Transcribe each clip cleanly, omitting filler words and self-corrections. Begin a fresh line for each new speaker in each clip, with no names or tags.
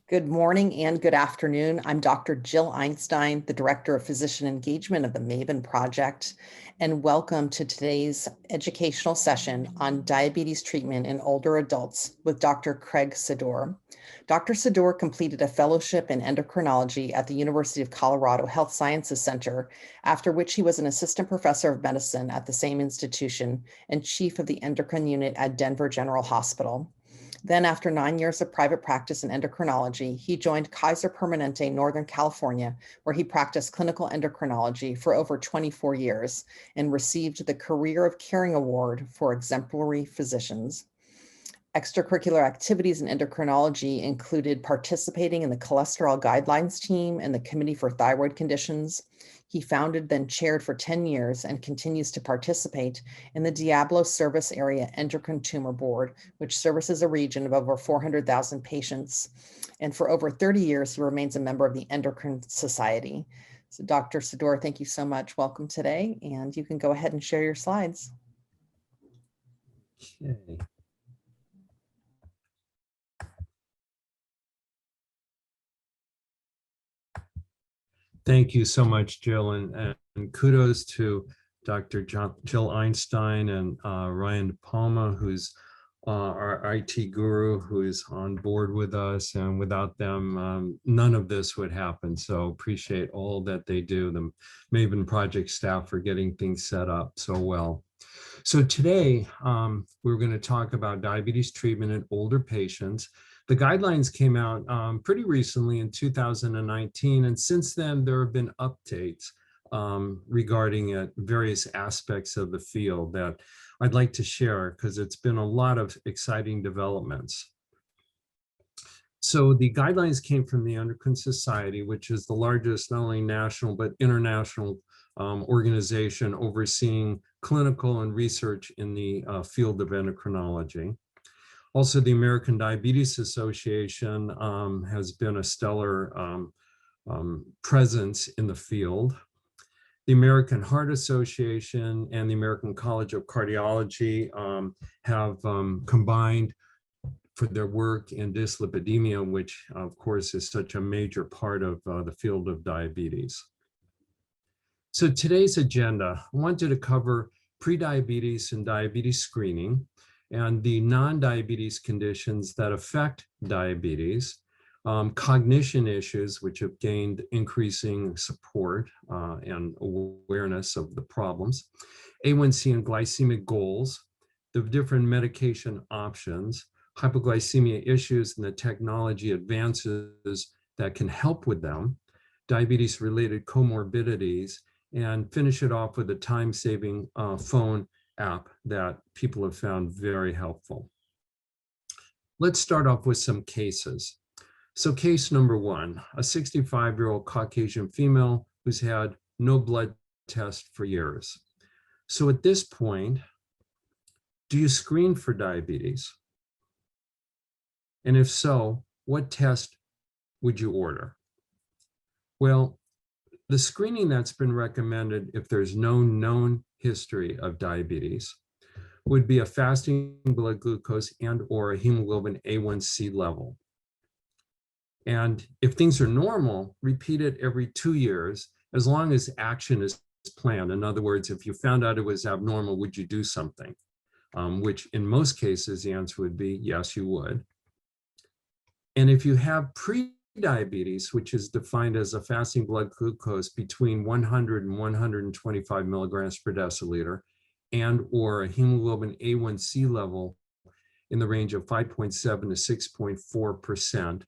Good morning and good afternoon. I'm Dr. Jill Einstein, the Director of Physician Engagement of the MAVEN Project, and welcome to today's educational session on diabetes treatment in older adults with Dr. Craig Sadur. Dr. Sadur completed a fellowship in endocrinology at the University of Colorado Health Sciences Center, after which he was an assistant professor of medicine at the same institution and chief of the endocrine unit at Denver General Hospital. Then, after 9 years of private practice in endocrinology, he joined Kaiser Permanente, Northern California, where he practiced clinical endocrinology for over 24 years and received the Career of Caring Award for exemplary physicians. Extracurricular activities in endocrinology included participating in the cholesterol guidelines team and the Committee for Thyroid Conditions. He founded, then chaired for 10 years and continues to participate in the Diablo Service Area Endocrine Tumor Board, which services a region of over 400,000 patients. And for over 30 years, he remains a member of the Endocrine Society. So Dr. Sadur, thank you so much. Welcome today, and you can go ahead and share your slides.
Okay. Thank you so much, Jill, and kudos to Dr. Jill Einstein and Ryan De Palma, who's our IT guru, who is on board with us. And without them, none of this would happen. So appreciate all that they do, the MAVEN project staff, for getting things set up so well. So today, we're going to talk about diabetes treatment in older patients. The guidelines came out pretty recently in 2019, and since then there have been updates regarding various aspects of the field that I'd like to share, because it's been a lot of exciting developments. So the guidelines came from the Endocrine Society, which is the largest not only national but international organization overseeing clinical and research in the field of endocrinology. Also, the American Diabetes Association has been a stellar presence in the field. The American Heart Association and the American College of Cardiology have combined for their work in dyslipidemia, which of course is such a major part of the field of diabetes. So today's agenda, I wanted to cover prediabetes and diabetes screening, and the non-diabetes conditions that affect diabetes, cognition issues, which have gained increasing support and awareness of the problems, A1C and glycemic goals, the different medication options, hypoglycemia issues and the technology advances that can help with them, diabetes-related comorbidities, and finish it off with a time-saving phone app that people have found very helpful. Let's start off with some cases. So case number one, a 65-year-old Caucasian female who's had no blood test for years. So at this point, do you screen for diabetes? And if so, what test would you order? Well, the screening that's been recommended, if there's no known history of diabetes, would be a fasting blood glucose and or a hemoglobin A1C level. And if things are normal, repeat it every 2 years, as long as action is planned. In other words, if you found out it was abnormal, would you do something? Which in most cases, the answer would be yes, you would. And if you have prediabetes, which is defined as a fasting blood glucose between 100 and 125 milligrams per deciliter, and or a hemoglobin A1C level in the range of 5.7 to 6.4%,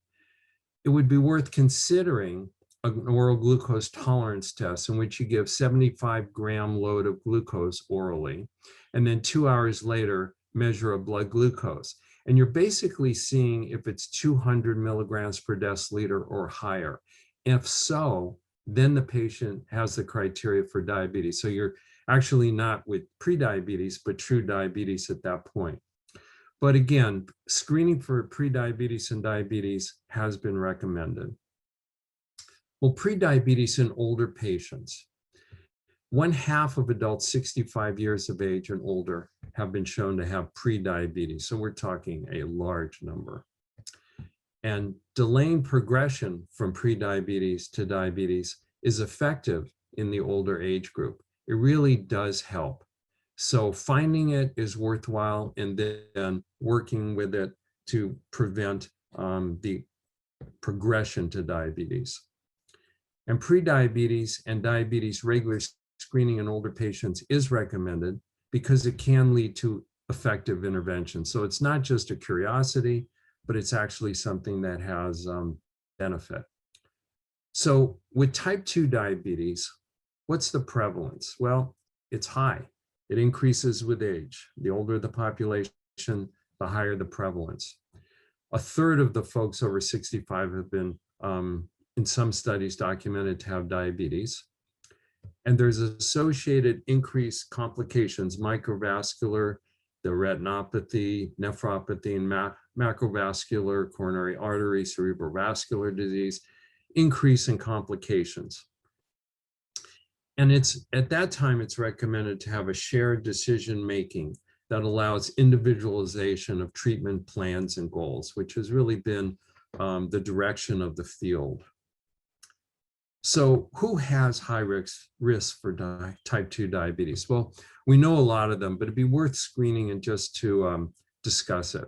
it would be worth considering an oral glucose tolerance test in which you give 75-gram load of glucose orally, and then 2 hours later, measure a blood glucose. And you're basically seeing if it's 200 milligrams per deciliter or higher. If so, then the patient has the criteria for diabetes. So you're actually not with prediabetes, but true diabetes at that point. But again, screening for prediabetes and diabetes has been recommended. Well, prediabetes in older patients. 1/2 of adults 65 years of age and older have been shown to have prediabetes. So we're talking a large number. And delaying progression from prediabetes to diabetes is effective in the older age group. It really does help. So finding it is worthwhile, and then working with it to prevent the progression to diabetes. And prediabetes and diabetes regular screening in older patients is recommended because it can lead to effective intervention. So it's not just a curiosity, but it's actually something that has benefit. So with type 2 diabetes, what's the prevalence? Well, it's high. It increases with age. The older the population, the higher the prevalence. A third of the folks over 65 have been, in some studies, documented to have diabetes. And there's associated increased complications, microvascular, the retinopathy, nephropathy, and macrovascular, coronary artery, cerebrovascular disease, increase in complications. And it's at that time, it's recommended to have a shared decision-making that allows individualization of treatment plans and goals, which has really been the direction of the field. So who has high risk for type 2 diabetes? Well, we know a lot of them, but it'd be worth screening and just to discuss it.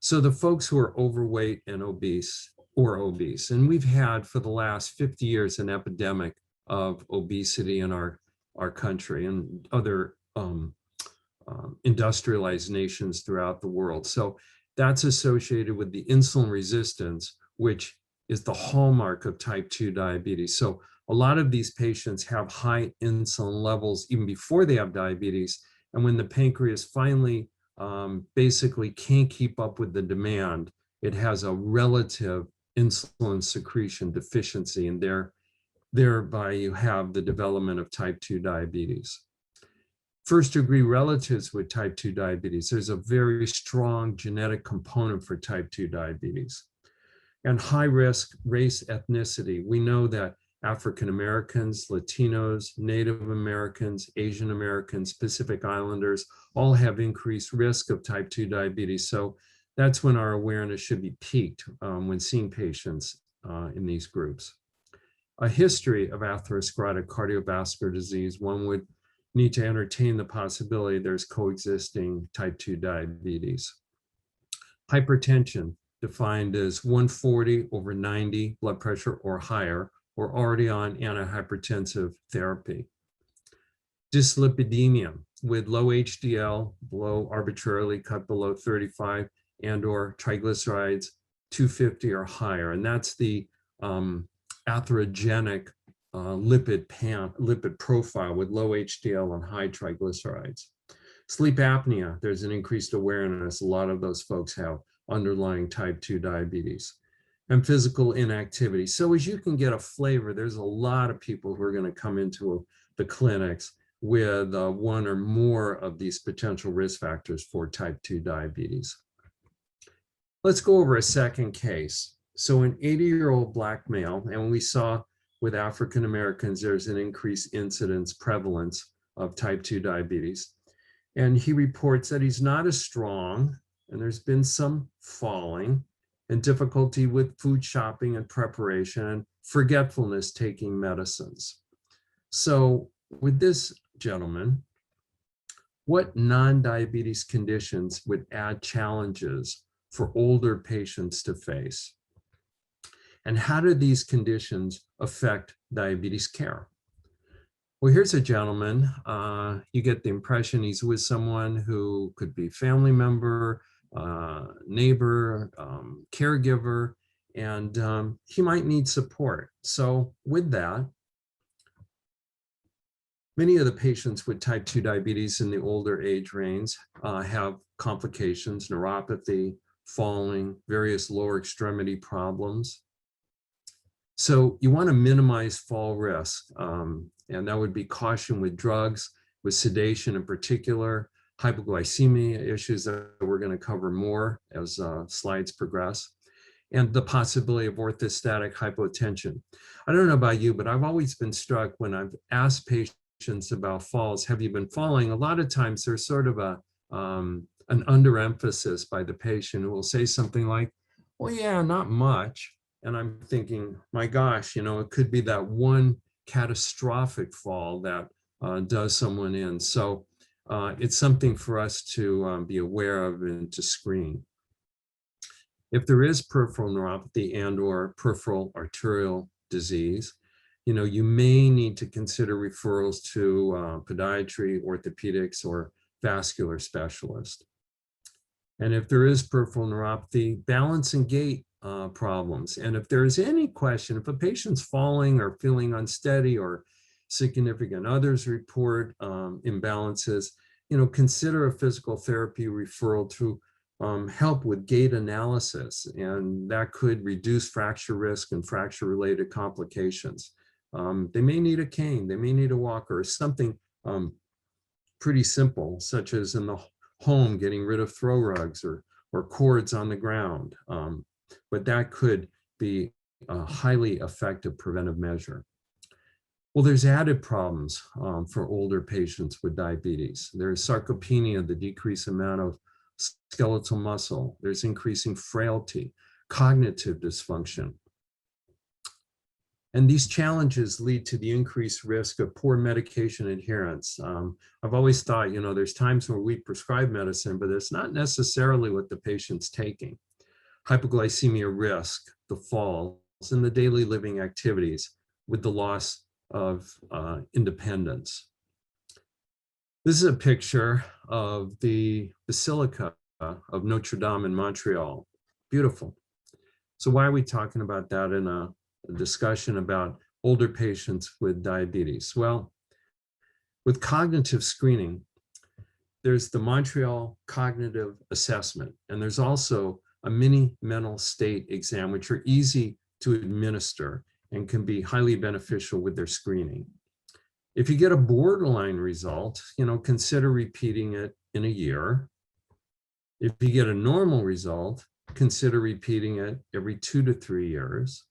So the folks who are overweight and obese, and we've had for the last 50 years an epidemic of obesity in our country and other industrialized nations throughout the world. So that's associated with the insulin resistance, which is the hallmark of type 2 diabetes. So a lot of these patients have high insulin levels even before they have diabetes. And when the pancreas finally basically can't keep up with the demand, it has a relative insulin secretion deficiency, and thereby you have the development of type 2 diabetes. First degree relatives with type 2 diabetes, there's a very strong genetic component for type 2 diabetes. And high risk race ethnicity, we know that African Americans, Latinos, Native Americans, Asian Americans, Pacific Islanders all have increased risk of type 2 diabetes. So that's when our awareness should be peaked when seeing patients in these groups. A history of atherosclerotic cardiovascular disease, one would need to entertain the possibility there's coexisting type 2 diabetes. Hypertension, defined as 140/90 blood pressure or higher, or already on antihypertensive therapy. Dyslipidemia with low HDL, arbitrarily cut below 35, and or triglycerides 250 or higher. And that's the atherogenic lipid profile with low HDL and high triglycerides. Sleep apnea, there's an increased awareness. A lot of those folks have underlying type 2 diabetes. And physical inactivity. So as you can get a flavor, there's a lot of people who are going to come into the clinics with one or more of these potential risk factors for type 2 diabetes. Let's go over a second case. So an 80-year-old Black male, and we saw with African Americans, there's an increased incidence prevalence of type 2 diabetes. And he reports that he's not as strong, and there's been some falling and difficulty with food shopping and preparation, and forgetfulness taking medicines. So with this gentleman, what non-diabetes conditions would add challenges for older patients to face? And how do these conditions affect diabetes care? Well, here's a gentleman. You get the impression he's with someone who could be family member, neighbor, caregiver, and he might need support. So with that, many of the patients with type 2 diabetes in the older age range have complications, neuropathy, falling, various lower extremity problems. So you want to minimize fall risk, and that would be caution with drugs, with sedation in particular, hypoglycemia issues that we're going to cover more as slides progress, and the possibility of orthostatic hypotension. I don't know about you, but I've always been struck when I've asked patients about falls, have you been falling? A lot of times there's sort of an underemphasis by the patient who will say something like, Well, yeah, not much. And I'm thinking, my gosh, it could be that one catastrophic fall that does someone in. So it's something for us to be aware of and to screen. If there is peripheral neuropathy and or peripheral arterial disease, you may need to consider referrals to podiatry, orthopedics, or vascular specialist. And if there is peripheral neuropathy, balance and gait problems. And if there is any question, if a patient's falling or feeling unsteady or significant others report imbalances, consider a physical therapy referral to help with gait analysis. And that could reduce fracture risk and fracture-related complications. They may need a cane, they may need a walker, or something pretty simple, such as in the home, getting rid of throw rugs or cords on the ground. But that could be a highly effective preventive measure. Well, there's added problems for older patients with diabetes. There's sarcopenia, the decreased amount of skeletal muscle. There's increasing frailty, cognitive dysfunction. And these challenges lead to the increased risk of poor medication adherence. I've always thought, there's times where we prescribe medicine, but it's not necessarily what the patient's taking. Hypoglycemia risk, the falls, and the daily living activities with the loss of independence. This is a picture of the Basilica of Notre Dame in Montreal. Beautiful. So why are we talking about that in a discussion about older patients with diabetes? Well, with cognitive screening, there's the Montreal Cognitive Assessment, and there's also a mini mental state exam, which are easy to administer and can be highly beneficial with their screening. If you get a borderline result, consider repeating it in a year. If you get a normal result, consider repeating it every 2 to 3 years.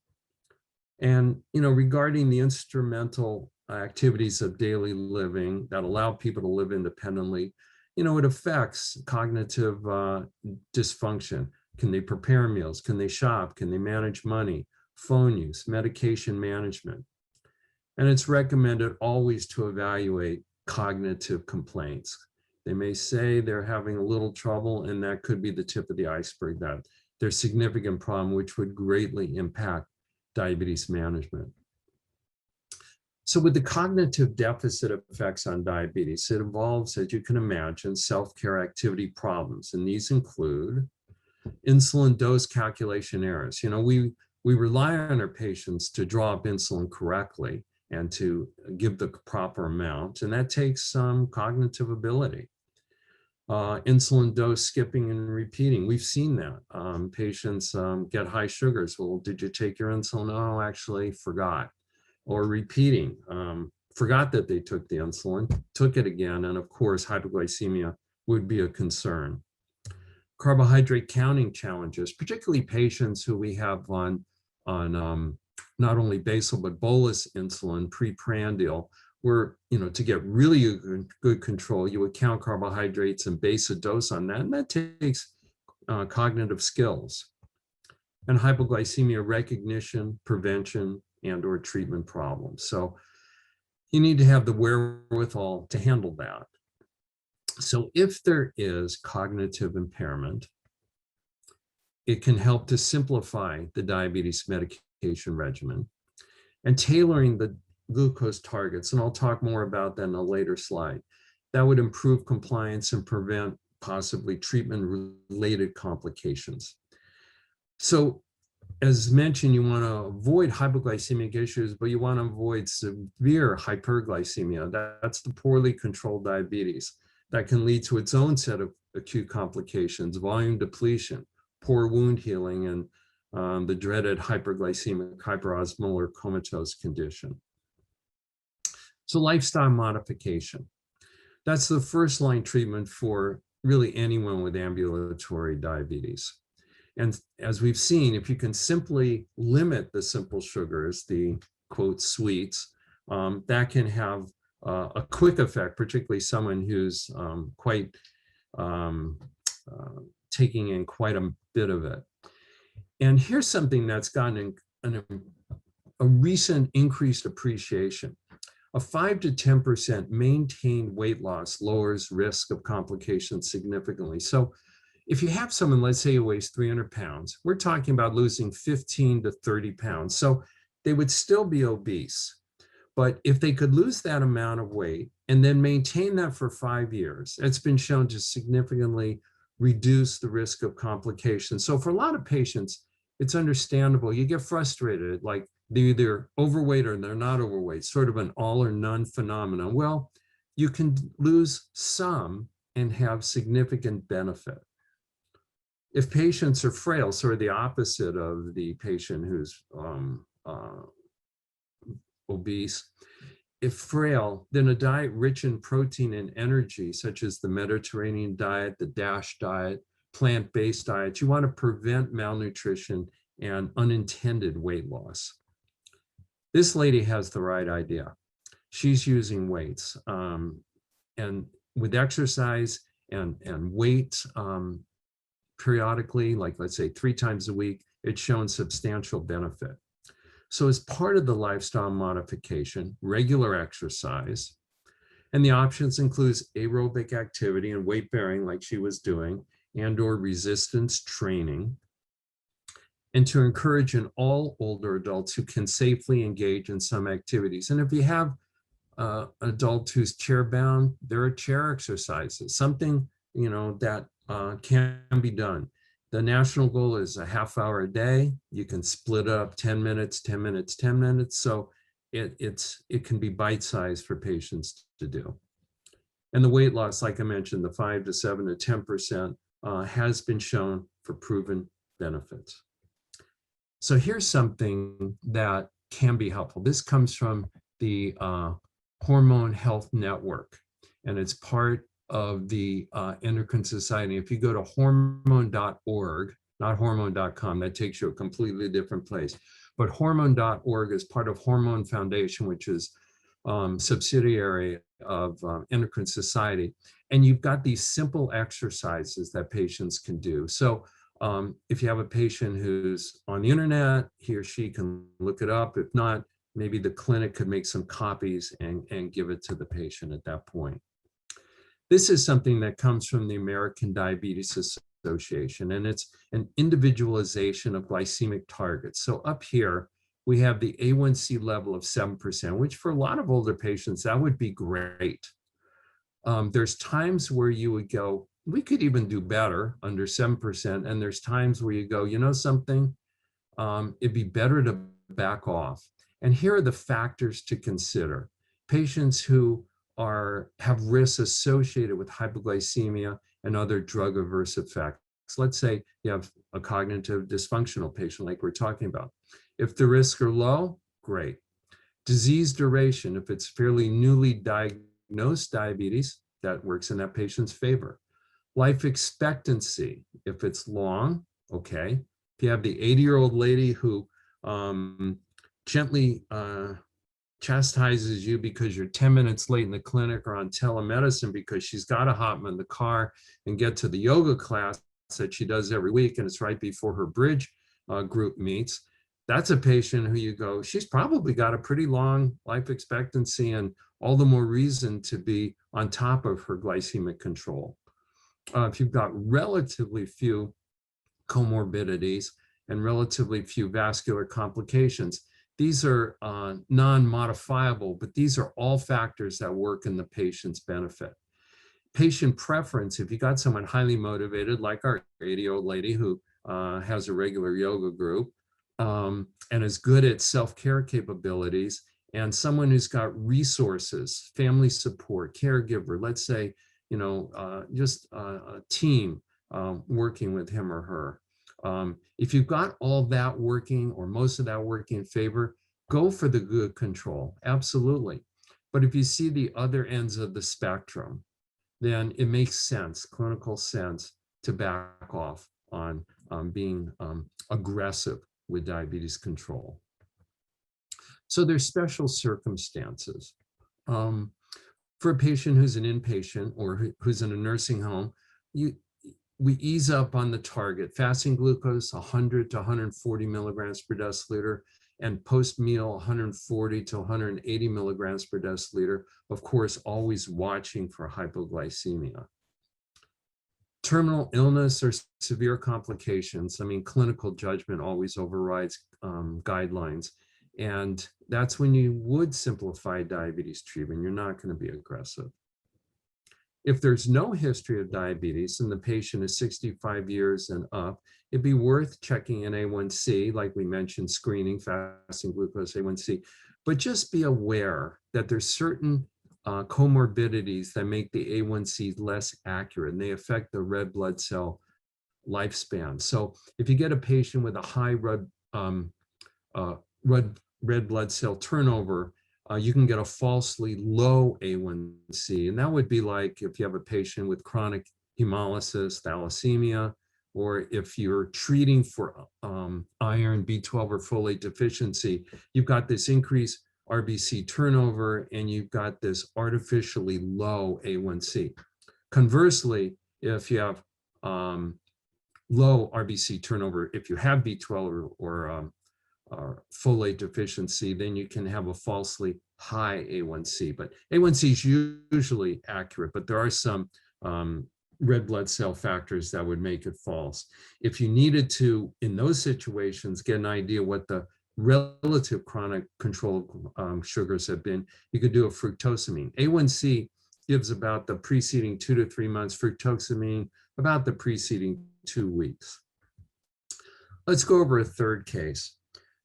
And, regarding the instrumental activities of daily living that allow people to live independently, it affects cognitive dysfunction. Can they prepare meals? Can they shop? Can they manage money, phone use, medication management? And it's recommended always to evaluate cognitive complaints. They may say they're having a little trouble, and that could be the tip of the iceberg, that there's significant problem which would greatly impact diabetes management. So with the cognitive deficit effects on diabetes, it involves, as you can imagine, self-care activity problems. And these include insulin dose calculation errors. We rely on our patients to draw up insulin correctly and to give the proper amount, and that takes some cognitive ability. Insulin dose skipping and repeating. We've seen that. Patients get high sugars. Well, did you take your insulin? Oh, actually forgot. Or repeating, forgot that they took the insulin, took it again, and of course, hypoglycemia would be a concern. Carbohydrate counting challenges, particularly patients who we have on not only basal but bolus insulin preprandial, where, to get really good control, you would count carbohydrates and base a dose on that, and that takes cognitive skills. And hypoglycemia recognition, prevention, and or treatment problems. So you need to have the wherewithal to handle that. So if there is cognitive impairment, it can help to simplify the diabetes medication regimen and tailoring the glucose targets. And I'll talk more about that in a later slide. That would improve compliance and prevent possibly treatment-related complications. So as mentioned, you want to avoid hypoglycemic issues, but you want to avoid severe hyperglycemia. That's the poorly controlled diabetes that can lead to its own set of acute complications, volume depletion, poor wound healing, and the dreaded hyperglycemic hyperosmolar comatose condition. So lifestyle modification. That's the first line treatment for really anyone with ambulatory diabetes. And as we've seen, if you can simply limit the simple sugars, the quote sweets, that can have a quick effect, particularly someone who's taking in quite a bit of it. And here's something that's gotten a recent increased appreciation. A 5 to 10% maintained weight loss lowers risk of complications significantly. So if you have someone, let's say who weighs 300 pounds, we're talking about losing 15 to 30 pounds. So they would still be obese. But if they could lose that amount of weight and then maintain that for 5 years, it's been shown to significantly reduce the risk of complications. So for a lot of patients, it's understandable. You get frustrated, like they're either overweight or they're not overweight, sort of an all or none phenomenon. Well, you can lose some and have significant benefit. If patients are frail, sort of the opposite of the patient who's obese, if frail, then a diet rich in protein and energy, such as the Mediterranean diet, the DASH diet, plant-based diets, you want to prevent malnutrition and unintended weight loss. This lady has the right idea. She's using weights, and with exercise and weight periodically, like let's say 3 times a week, it's shown substantial benefit. So as part of the lifestyle modification, regular exercise, and the options includes aerobic activity and weight bearing like she was doing, and or resistance training, and to encourage in all older adults who can safely engage in some activities. And if you have an adult who's chair bound, there are chair exercises, something that can be done. The national goal is a half hour a day. You can split up 10 minutes, 10 minutes, 10 minutes. So it can be bite-sized for patients to do. And the weight loss, like I mentioned, the 5 to 7 to 10% has been shown for proven benefits. So here's something that can be helpful. This comes from the Hormone Health Network, and it's part of the Endocrine Society. If you go to hormone.org, not hormone.com, that takes you a completely different place. But hormone.org is part of Hormone Foundation, which is subsidiary of Endocrine Society. And you've got these simple exercises that patients can do. So if you have a patient who's on the internet, he or she can look it up. If not, maybe the clinic could make some copies and give it to the patient at that point. This is something that comes from the American Diabetes Association, and it's an individualization of glycemic targets. So up here, we have the A1C level of 7%, which for a lot of older patients, that would be great. There's times where you would go, we could even do better under 7%. And there's times where you go, you know something, it'd be better to back off. And here are the factors to consider. Patients who have risks associated with hypoglycemia and other drug averse effects. Let's say you have a cognitive dysfunctional patient like we're talking about. If the risks are low, great. Disease duration, if it's fairly newly diagnosed diabetes, that works in that patient's favor. Life expectancy, if it's long, okay. If you have the 80-year-old lady who gently chastises you because you're 10 minutes late in the clinic or on telemedicine because she's got to hop in the car and get to the yoga class that she does every week, and it's right before her bridge group meets. That's a patient who you go, she's probably got a pretty long life expectancy, and all the more reason to be on top of her glycemic control. If you've got relatively few comorbidities and relatively few vascular complications, these are non-modifiable, but these are all factors that work in the patient's benefit. Patient preference, if you got someone highly motivated, like our 80-year-old lady who has a regular yoga group and is good at self-care capabilities, and someone who's got resources, family support, caregiver, let's say, just a team working with him or her. If you've got all that working or most of that working in favor, go for the good control, absolutely. But if you see the other ends of the spectrum, then it makes sense, clinical sense, to back off on being aggressive with diabetes control. So there's special circumstances. For a patient who's an inpatient or who's in a nursing home, we ease up on the target. Fasting glucose, 100 to 140 milligrams per deciliter, and post-meal, 140 to 180 milligrams per deciliter. Of course, always watching for hypoglycemia. Terminal illness or severe complications. I mean, clinical judgment always overrides guidelines. And that's when you would simplify diabetes treatment. You're not going to be aggressive. If there's no history of diabetes and the patient is 65 years and up, it'd be worth checking an A1C, like we mentioned, screening, fasting glucose A1C, but just be aware that there's certain comorbidities that make the A1C less accurate, and they affect the red blood cell lifespan. So if you get a patient with a high red blood cell turnover, you can get a falsely low A1C. And that would be like if you have a patient with chronic hemolysis, thalassemia, or if you're treating for iron, B12, or folate deficiency, you've got this increased RBC turnover and you've got this artificially low A1C. Conversely, if you have low RBC turnover, if you have B12 or folate deficiency, then you can have a falsely high A1C. But A1C is usually accurate, but there are some red blood cell factors that would make it false. If you needed to, in those situations, get an idea what the relative chronic control sugars have been, you could do a fructosamine. A1C gives about the preceding 2 to 3 months, fructosamine about the preceding 2 weeks. Let's go over a third case.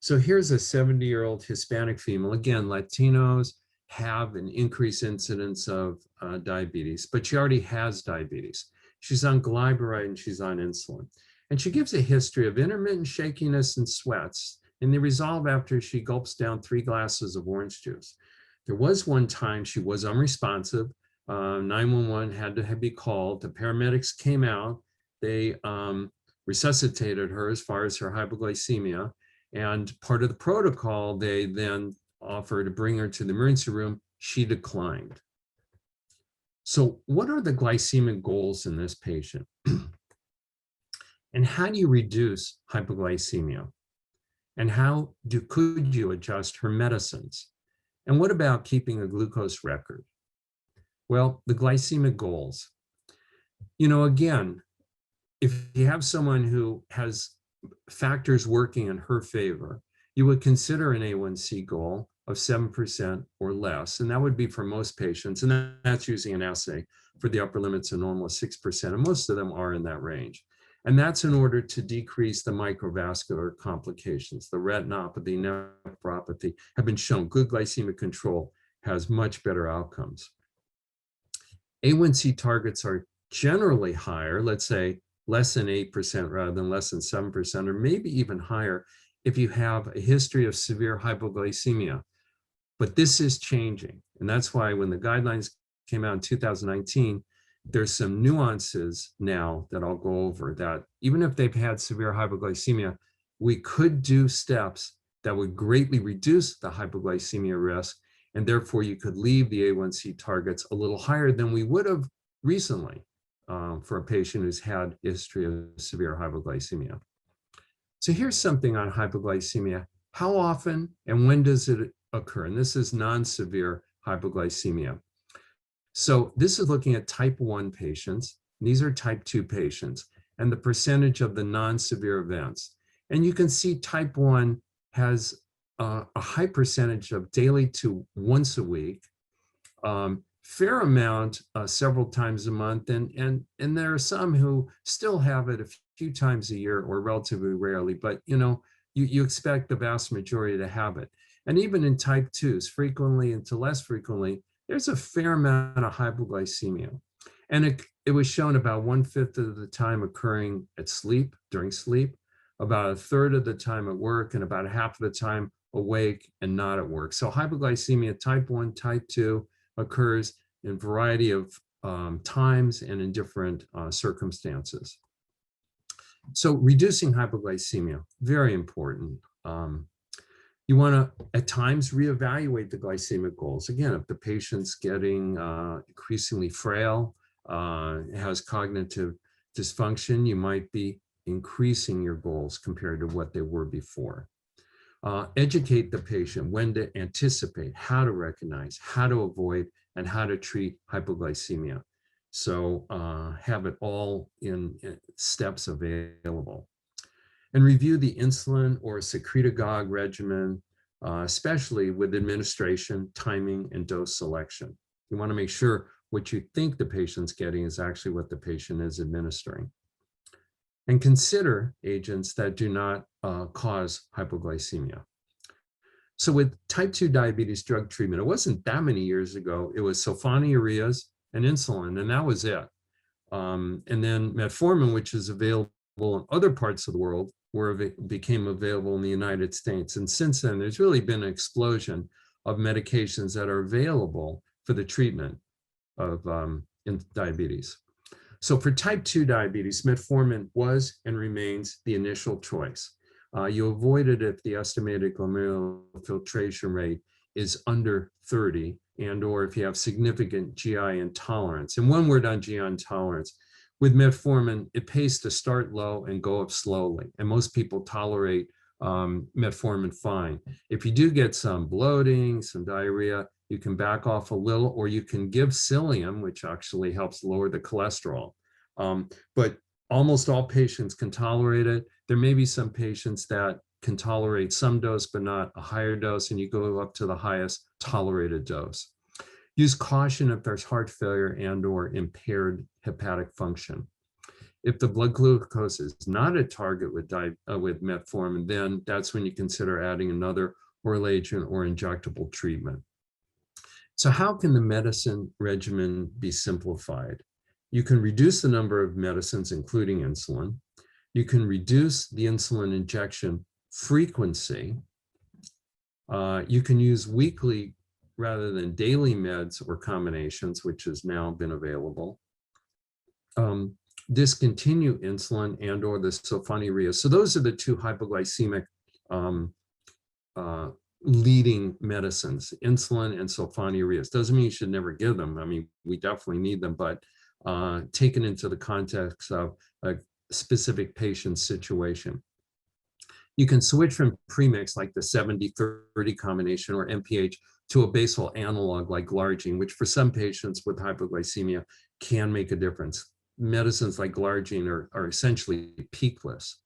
So here's a 70-year-old Hispanic female. Again, Latinos have an increased incidence of diabetes, but she already has diabetes. She's on glyburide and she's on insulin. And she gives a history of intermittent shakiness and sweats, and they resolve after she gulps down 3 glasses of orange juice. There was one time she was unresponsive. 911 had to be called. The paramedics came out. They resuscitated her as far as her hypoglycemia. And part of the protocol, they then offered to bring her to the emergency room. She declined. So what are the glycemic goals in this patient? And how do you reduce hypoglycemia? And how could you adjust her medicines? And what about keeping a glucose record? Well, the glycemic goals. You know, again, if you have someone who has factors working in her favor, you would consider an A1C goal of 7% or less, and that would be for most patients, and that's using an assay for the upper limits of normal of 6%, and most of them are in that range. And that's in order to decrease the microvascular complications. The retinopathy, nephropathy have been shown. Good glycemic control has much better outcomes. A1C targets are generally higher, let's say less than 8% rather than less than 7%, or maybe even higher if you have a history of severe hypoglycemia. But this is changing. And that's why when the guidelines came out in 2019, there's some nuances now that I'll go over, that even if they've had severe hypoglycemia, we could do steps that would greatly reduce the hypoglycemia risk. And therefore you could leave the A1C targets a little higher than we would have recently for a patient who's had a history of severe hypoglycemia. So here's something on hypoglycemia. How often and when does it occur? And this is non-severe hypoglycemia. So this is looking at type 1 patients. These are type 2 patients and the percentage of the non-severe events. And you can see type 1 has a high percentage of daily to once a week, fair amount several times a month. And there are some who still have it a few times a year or relatively rarely, but you expect the vast majority to have it. And even in type 2s, frequently and to less frequently, there's a fair amount of hypoglycemia. And it was shown about 1/5 of the time occurring at sleep, during sleep, about 1/3 of the time at work, and about 1/2 of the time awake and not at work. So hypoglycemia type 1, type 2 occurs in a variety of times and in different circumstances. So reducing hypoglycemia, very important. You want to, at times, reevaluate the glycemic goals. Again, if the patient's getting increasingly frail, has cognitive dysfunction, you might be increasing your goals compared to what they were before. Educate the patient when to anticipate, how to recognize, how to avoid, and how to treat hypoglycemia. So have it all in steps available. And review the insulin or secretagogue regimen, especially with administration, timing, and dose selection. You want to make sure what you think the patient's getting is actually what the patient is administering. And consider agents that do not cause hypoglycemia. So with type 2 diabetes drug treatment, it wasn't that many years ago. It was sulfonylureas and insulin, and that was it. And then metformin, which is available in other parts of the world, became available in the United States. And since then, there's really been an explosion of medications that are available for the treatment of diabetes. So for type 2 diabetes, metformin was and remains the initial choice. You avoid it if the estimated glomerular filtration rate is under 30, and or if you have significant GI intolerance. And one word on GI intolerance, with metformin, it pays to start low and go up slowly. And most people tolerate metformin fine. If you do get some bloating, some diarrhea, you can back off a little, or you can give psyllium, which actually helps lower the cholesterol. But almost all patients can tolerate it. There may be some patients that can tolerate some dose, but not a higher dose, and you go up to the highest tolerated dose. Use caution if there's heart failure and or impaired hepatic function. If the blood glucose is not a target with metformin, then that's when you consider adding another oral agent or injectable treatment. So how can the medicine regimen be simplified? You can reduce the number of medicines, including insulin. You can reduce the insulin injection frequency. You can use weekly rather than daily meds or combinations, which has now been available. Discontinue insulin and or the sulfonylurea. So those are the two hypoglycemic leading medicines, insulin and sulfonylureas. Doesn't mean you should never give them. I mean, we definitely need them, but taken into the context of a specific patient situation. You can switch from premix like the 70-30 combination or MPH to a basal analog like glargine, which for some patients with hypoglycemia can make a difference. Medicines like glargine are essentially peakless.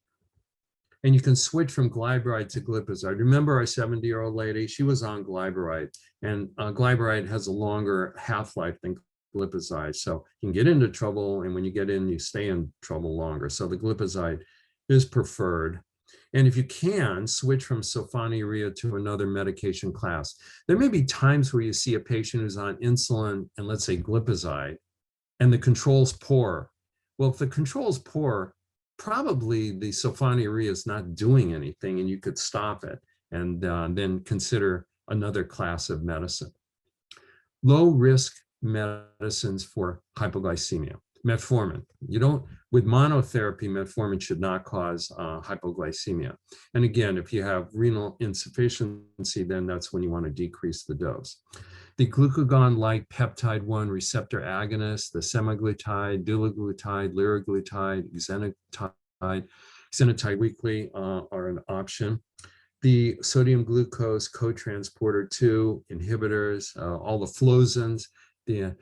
And you can switch from glyburide to glipizide. Remember our 70-year-old lady? She was on glyburide, and glyburide has a longer half-life than glipizide. So you can get into trouble, and when you get in, you stay in trouble longer. So the glipizide is preferred. And if you can, switch from sulfonylurea to another medication class. There may be times where you see a patient who's on insulin and let's say glipizide, and the control's poor. Well, if the control's poor, probably the sulfonylurea is not doing anything, and you could stop it and then consider another class of medicine. Low risk medicines for hypoglycemia. Metformin. With monotherapy, metformin should not cause hypoglycemia. And again, if you have renal insufficiency, then that's when you want to decrease the dose. The glucagon-like peptide 1 receptor agonist, the semaglutide, dulaglutide, liraglutide, exenatide weekly are an option. The sodium glucose cotransporter 2 inhibitors, all the flozins, the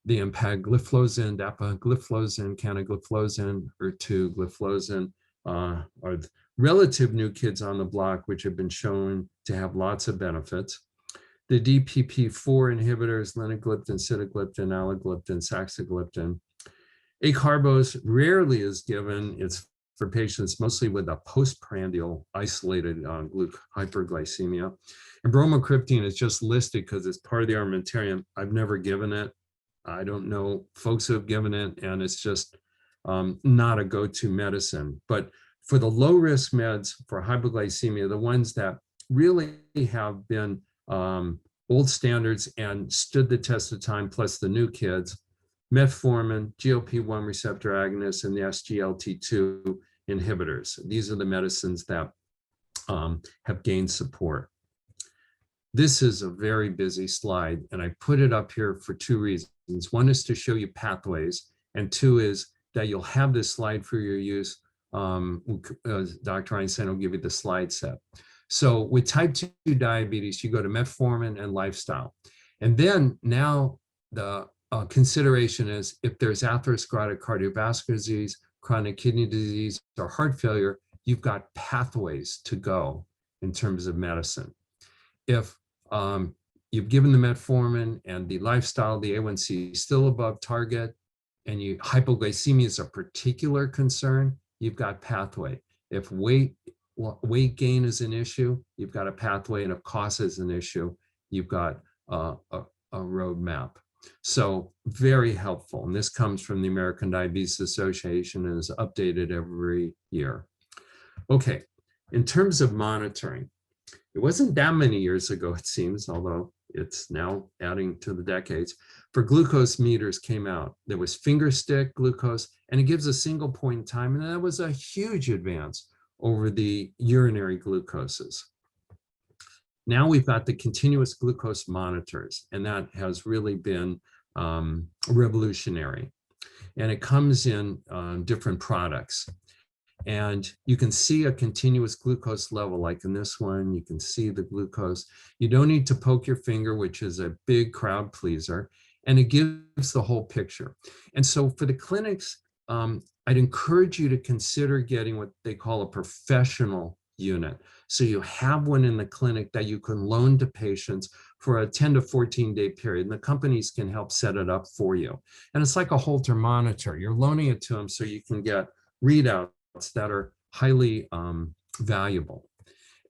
empagliflozin, dapagliflozin, canagliflozin, or 2-gliflozin are relative new kids on the block, which have been shown to have lots of benefits. The DPP-4 inhibitors, linagliptin, sitagliptin, alagliptin, saxagliptin. Acarbose rarely is given. It's for patients mostly with a postprandial isolated hyperglycemia. And bromocriptine is just listed because it's part of the armamentarium. I've never given it. I don't know folks who have given it, and it's just not a go-to medicine. But for the low-risk meds for hypoglycemia, the ones that really have been old standards and stood the test of time, plus the new kids, metformin, GLP-1 receptor agonists, and the SGLT2 inhibitors. These are the medicines that have gained support. This is a very busy slide, and I put it up here for two reasons. One is to show you pathways, and two is that you'll have this slide for your use. Dr. Einstein will give you the slide set. So with type 2 diabetes, you go to metformin and lifestyle. And then now the consideration is if there's atherosclerotic cardiovascular disease, chronic kidney disease, or heart failure, you've got pathways to go in terms of medicine. If you've given the metformin and the lifestyle, the A1C is still above target, and hypoglycemia is a particular concern, you've got pathway. If weight gain is an issue, you've got a pathway, and if cost is an issue, you've got a roadmap. So very helpful. And this comes from the American Diabetes Association and is updated every year. Okay, in terms of monitoring, it wasn't that many years ago, it seems, although it's now adding to the decades, for glucose meters came out. There was finger stick glucose, and it gives a single point in time, and that was a huge advance over the urinary glucoses. Now we've got the continuous glucose monitors, and that has really been revolutionary. And it comes in different products. And you can see a continuous glucose level, like in this one, you can see the glucose. You don't need to poke your finger, which is a big crowd pleaser, and it gives the whole picture. And so for the clinics, I'd encourage you to consider getting what they call a professional unit. So you have one in the clinic that you can loan to patients for a 10 to 14 day period, and the companies can help set it up for you. And it's like a Holter monitor. You're loaning it to them so you can get readouts that are highly valuable.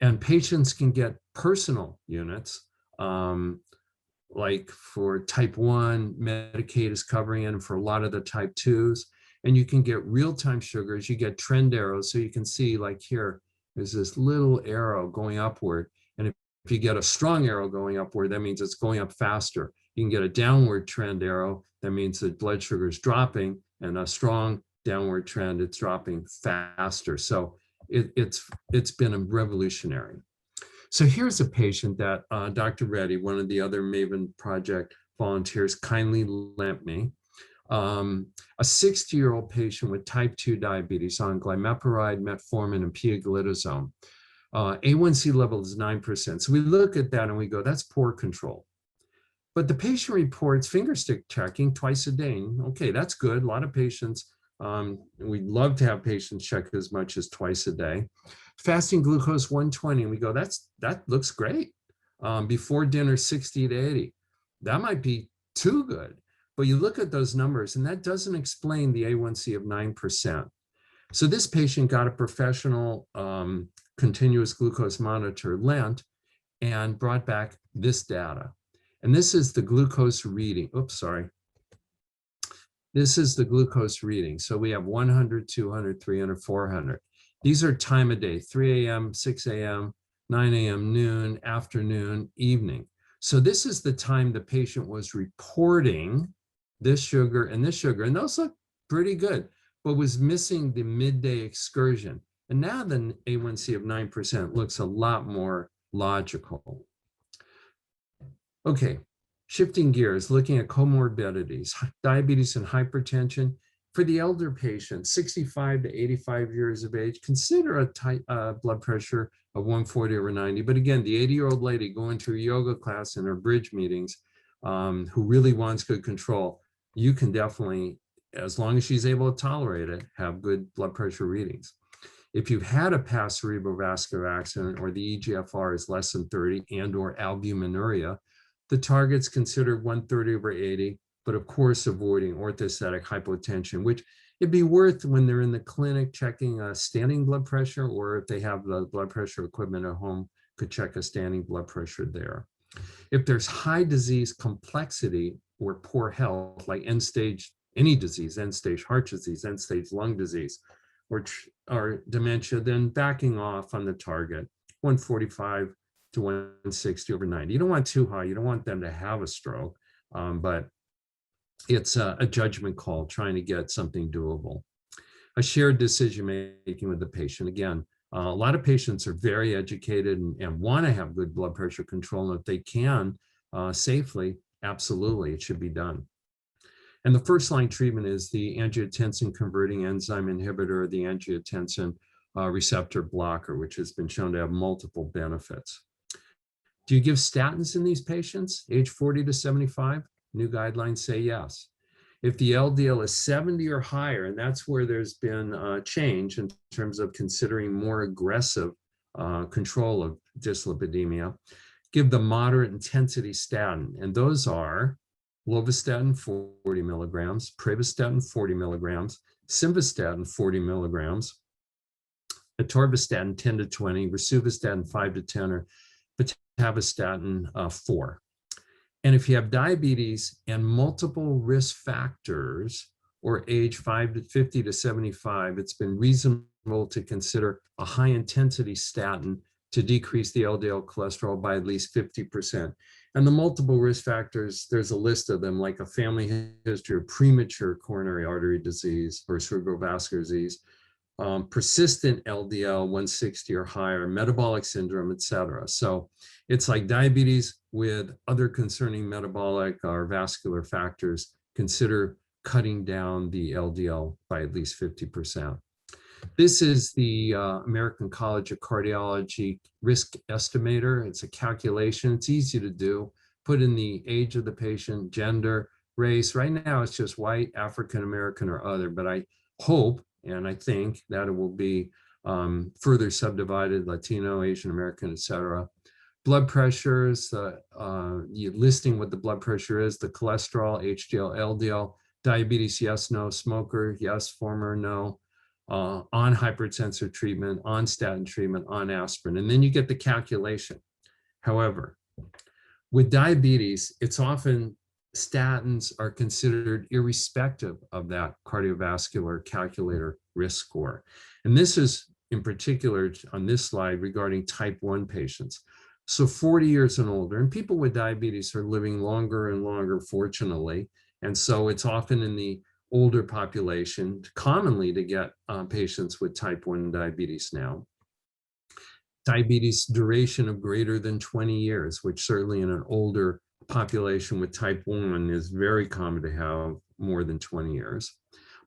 And patients can get personal units, like for type 1, Medicaid is covering it, and for a lot of the type 2s. And you can get real-time sugars, you get trend arrows, so you can see, like here, there's this little arrow going upward. And if you get a strong arrow going upward, that means it's going up faster. You can get a downward trend arrow, that means the blood sugar is dropping, and a strong downward trend, it's dropping faster. So it's been revolutionary. So here's a patient that Dr. Reddy, one of the other MAVEN project volunteers, kindly lent me. A 60-year-old patient with type 2 diabetes on glimepiride, metformin, and pioglitazone. A1C level is 9%. So we look at that and we go, that's poor control. But the patient reports finger stick checking twice a day. Okay, that's good. A lot of patients, we'd love to have patients check as much as twice a day. Fasting glucose 120, and we go, that looks great. Before dinner, 60 to 80. That might be too good. But you look at those numbers, and that doesn't explain the A1C of 9%. So this patient got a professional continuous glucose monitor lent and brought back this data. And this is the glucose reading. Oops, sorry. This is the glucose reading. So we have 100, 200, 300, 400. These are time of day, 3 a.m., 6 a.m., 9 a.m., noon, afternoon, evening. So this is the time the patient was reporting this sugar, and those look pretty good, but was missing the midday excursion. And now the A1C of 9% looks a lot more logical. Okay, shifting gears, looking at comorbidities, diabetes and hypertension. For the elder patients, 65 to 85 years of age, consider a blood pressure of 140/90. But again, the 80-year-old lady going to a yoga class and her bridge meetings, who really wants good control, you can definitely, as long as she's able to tolerate it, have good blood pressure readings. If you've had a past cerebrovascular accident or the eGFR is less than 30 and or albuminuria, the target's considered 130/80, but of course avoiding orthostatic hypotension, which it'd be worth when they're in the clinic checking a standing blood pressure, or if they have the blood pressure equipment at home, could check a standing blood pressure there. If there's high disease complexity or poor health, like end-stage, any disease, end-stage heart disease, end-stage lung disease, or dementia, then backing off on the target, 145 to 160/90. You don't want too high. You don't want them to have a stroke, but it's a judgment call, trying to get something doable. A shared decision-making with the patient. Again, a lot of patients are very educated and want to have good blood pressure control. And if they can safely, absolutely, it should be done. And the first line treatment is the angiotensin converting enzyme inhibitor, the angiotensin receptor blocker, which has been shown to have multiple benefits. Do you give statins in these patients, age 40 to 75? New guidelines say yes. If the LDL is 70 or higher, and that's where there's been a change in terms of considering more aggressive control of dyslipidemia, give the moderate intensity statin. And those are lovastatin 40 milligrams, pravastatin 40 milligrams, simvastatin 40 milligrams, atorvastatin 10 to 20, rosuvastatin 5 to 10, or pitavastatin 4. And if you have diabetes and multiple risk factors, or age 50 to 75, it's been reasonable to consider a high intensity statin to decrease the LDL cholesterol by at least 50%. And the multiple risk factors, there's a list of them, like a family history of premature coronary artery disease or cerebrovascular disease, persistent LDL 160 or higher, metabolic syndrome, et cetera. So it's like diabetes with other concerning metabolic or vascular factors. Consider cutting down the LDL by at least 50%. This is the American College of Cardiology risk estimator. It's a calculation. It's easy to do. Put in the age of the patient, gender, race. Right now, it's just white, African American, or other, but I hope and I think that it will be further subdivided, Latino, Asian American, et cetera. Blood pressures, listing what the blood pressure is, the cholesterol, HDL, LDL, diabetes, yes, no, smoker, yes, former, no, on hypertensive treatment, on statin treatment, on aspirin, and then you get the calculation. However, with diabetes, it's often statins are considered irrespective of that cardiovascular calculator risk score. And this is in particular on this slide regarding type 1 patients. So 40 years and older, and people with diabetes are living longer and longer, fortunately. And so it's often in the older population, commonly to get patients with type 1 diabetes now. Diabetes duration of greater than 20 years, which certainly in an older population with type 1 is very common to have more than 20 years.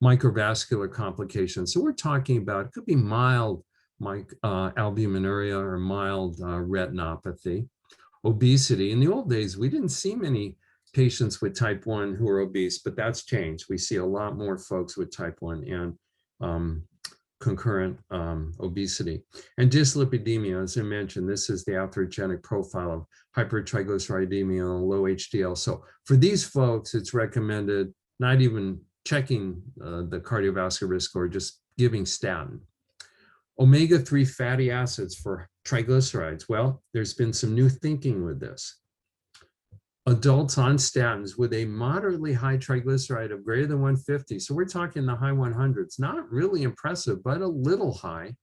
Microvascular complications. So we're talking about, it could be mild albuminuria or mild retinopathy. Obesity. In the old days, we didn't see many patients with type 1 who are obese, but that's changed. We see a lot more folks with type 1 and concurrent obesity. And dyslipidemia, as I mentioned, this is the atherogenic profile of hypertriglyceridemia and low HDL. So for these folks, it's recommended not even checking the cardiovascular risk score, just giving statin. Omega-3 fatty acids for triglycerides. Well, there's been some new thinking with this. Adults on statins with a moderately high triglyceride of greater than 150, so we're talking the high 100s, not really impressive, but a little high,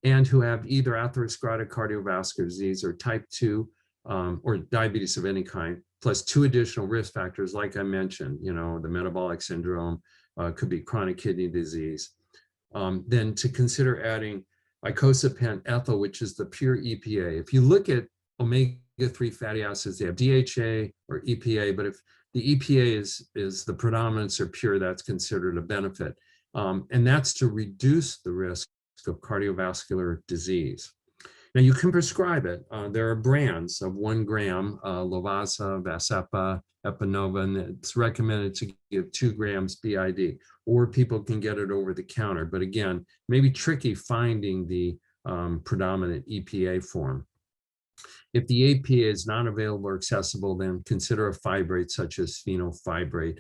and who have either atherosclerotic cardiovascular disease or type 2 or diabetes of any kind, plus 2 additional risk factors, like I mentioned, the metabolic syndrome, could be chronic kidney disease. Then to consider adding icosapent ethyl, which is the pure EPA. If you look at omega-3 fatty acids, they have DHA or EPA, but if the EPA is the predominance or pure, that's considered a benefit. And that's to reduce the risk of cardiovascular disease. Now you can prescribe it. There are brands of 1 gram, Lovaza, Vascepa, Epanova, and it's recommended to give 2 grams BID, or people can get it over the counter. But again, maybe tricky finding the predominant EPA form. If the EPA is not available or accessible, then consider a fibrate such as fenofibrate,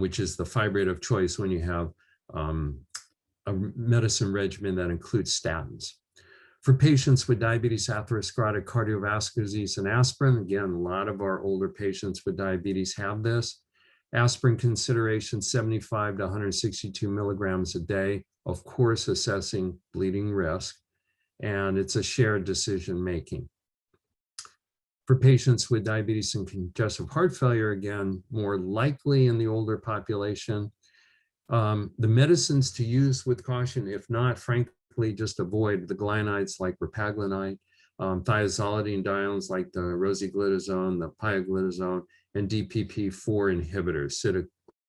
which is the fibrate of choice when you have a medicine regimen that includes statins. For patients with diabetes, atherosclerotic cardiovascular disease, and aspirin, again, a lot of our older patients with diabetes have this. Aspirin consideration 75 to 162 milligrams a day, of course, assessing bleeding risk, and it's a shared decision making. For patients with diabetes and congestive heart failure, again, more likely in the older population, the medicines to use with caution, if not, frankly, just avoid the glycinides like repaglinide, thiazolidinediones like the rosiglitazone, the pioglitazone, and DPP-4 inhibitors,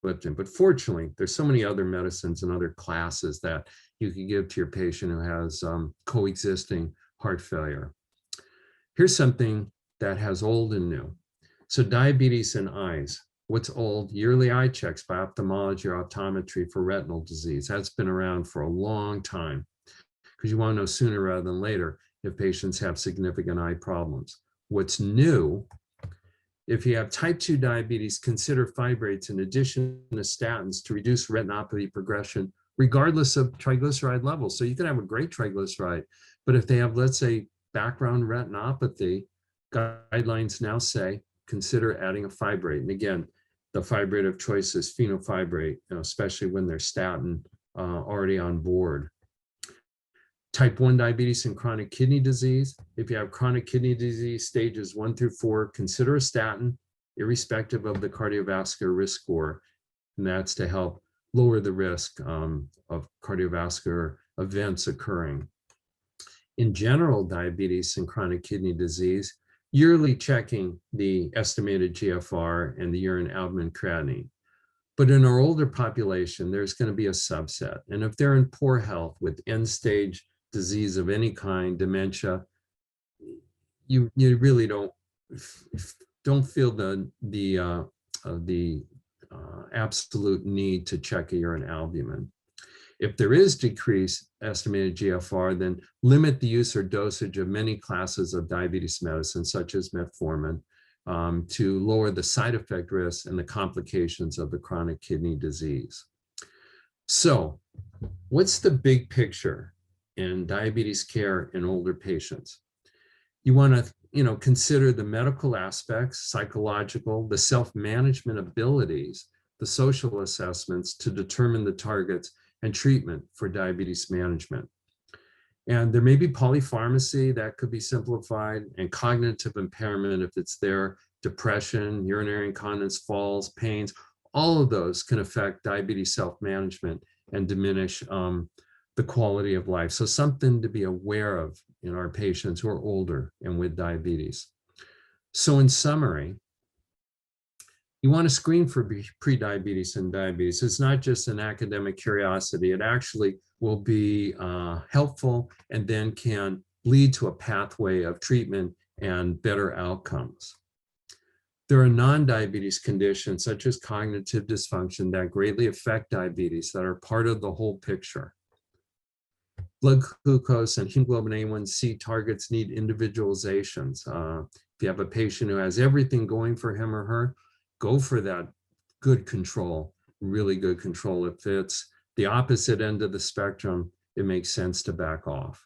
sitagliptin. But fortunately, there's so many other medicines and other classes that you can give to your patient who has coexisting heart failure. Here's something that has old and new. So diabetes in eyes. What's old? Yearly eye checks by ophthalmology or optometry for retinal disease. That's been around for a long time because you want to know sooner rather than later if patients have significant eye problems. What's new, if you have type 2 diabetes, consider fibrates in addition to statins to reduce retinopathy progression, regardless of triglyceride levels. So you can have a great triglyceride, but if they have, let's say, background retinopathy, guidelines now say, consider adding a fibrate. And again, the fibrate of choice is fenofibrate, especially when there's statin already on board. Type 1 diabetes and chronic kidney disease. If you have chronic kidney disease stages 1 through 4, consider a statin, irrespective of the cardiovascular risk score. And that's to help lower the risk of cardiovascular events occurring. In general diabetes and chronic kidney disease, yearly checking the estimated GFR and the urine albumin creatinine. But in our older population, there's going to be a subset. And if they're in poor health with end-stage disease of any kind, dementia, you really don't feel the absolute need to check a urine albumin. If there is decreased estimated GFR, then limit the use or dosage of many classes of diabetes medicine, such as metformin, to lower the side effect risks and the complications of the chronic kidney disease. So, what's the big picture in diabetes care in older patients? You want to, consider the medical aspects, psychological, the self-management abilities, the social assessments to determine the targets and treatment for diabetes management. And there may be polypharmacy that could be simplified, and cognitive impairment if it's there, depression, urinary incontinence, falls, pains, all of those can affect diabetes self-management and diminish the quality of life. So something to be aware of in our patients who are older and with diabetes. So in summary, you want to screen for prediabetes and diabetes. It's not just an academic curiosity. It actually will be helpful and then can lead to a pathway of treatment and better outcomes. There are non-diabetes conditions such as cognitive dysfunction that greatly affect diabetes that are part of the whole picture. Blood glucose and hemoglobin A1C targets need individualizations. If you have a patient who has everything going for him or her, go for that good control, really good control. If it's the opposite end of the spectrum, it makes sense to back off.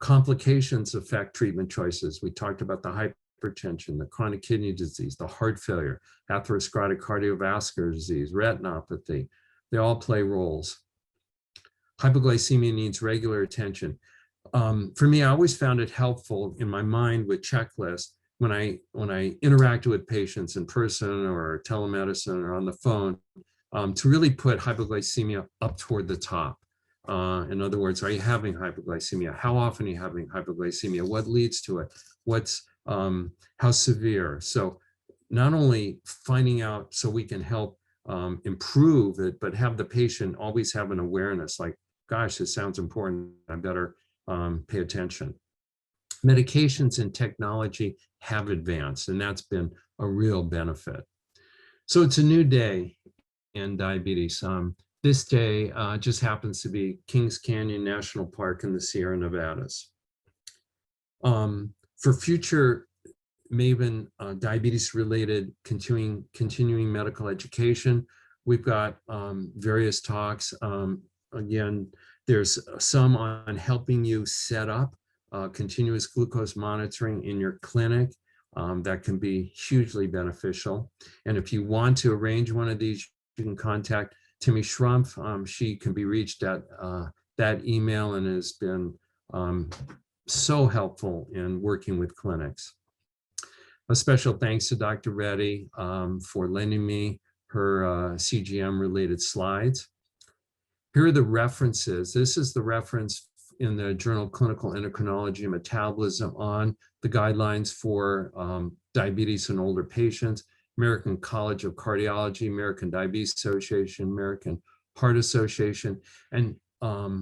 Complications affect treatment choices. We talked about the hypertension, the chronic kidney disease, the heart failure, atherosclerotic cardiovascular disease, retinopathy. They all play roles. Hypoglycemia needs regular attention. For me, I always found it helpful in my mind with checklists when I interacted with patients in person or telemedicine or on the phone, to really put hypoglycemia up toward the top. In other words, are you having hypoglycemia? How often are you having hypoglycemia? What leads to it? How severe? So not only finding out so we can help improve it, but have the patient always have an awareness like, gosh, this sounds important. I better pay attention. Medications and technology have advanced, and that's been a real benefit. So it's a new day in diabetes. This day just happens to be Kings Canyon National Park in the Sierra Nevadas. For future MAVEN diabetes-related continuing medical education, we've got various talks. Again, there's some on helping you set up continuous glucose monitoring in your clinic. That can be hugely beneficial. And if you want to arrange one of these, you can contact Timmy Schrumpf. She can be reached at that email and has been so helpful in working with clinics. A special thanks to Dr. Reddy for lending me her CGM related slides. Here are the references. This is the reference in the journal Clinical Endocrinology and Metabolism on the guidelines for diabetes in older patients. American College of Cardiology, American Diabetes Association, American Heart Association, and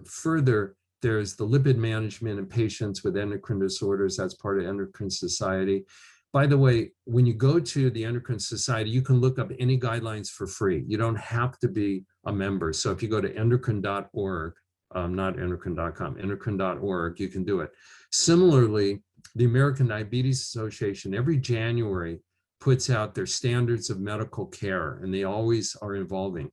further, there's the lipid management in patients with endocrine disorders. That's part of Endocrine Society. By the way, when you go to the Endocrine Society, you can look up any guidelines for free. You don't have to be a member. So if you go to endocrine.org, not endocrine.com, endocrine.org, you can do it. Similarly, the American Diabetes Association every January puts out their standards of medical care, and they always are evolving.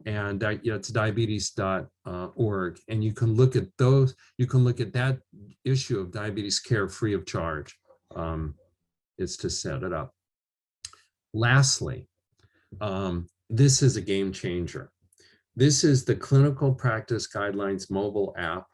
And it's diabetes.org, and you can look at those. You can look at that issue of diabetes care free of charge. Is to set it up. Lastly, this is a game changer. This is the Clinical Practice Guidelines mobile app.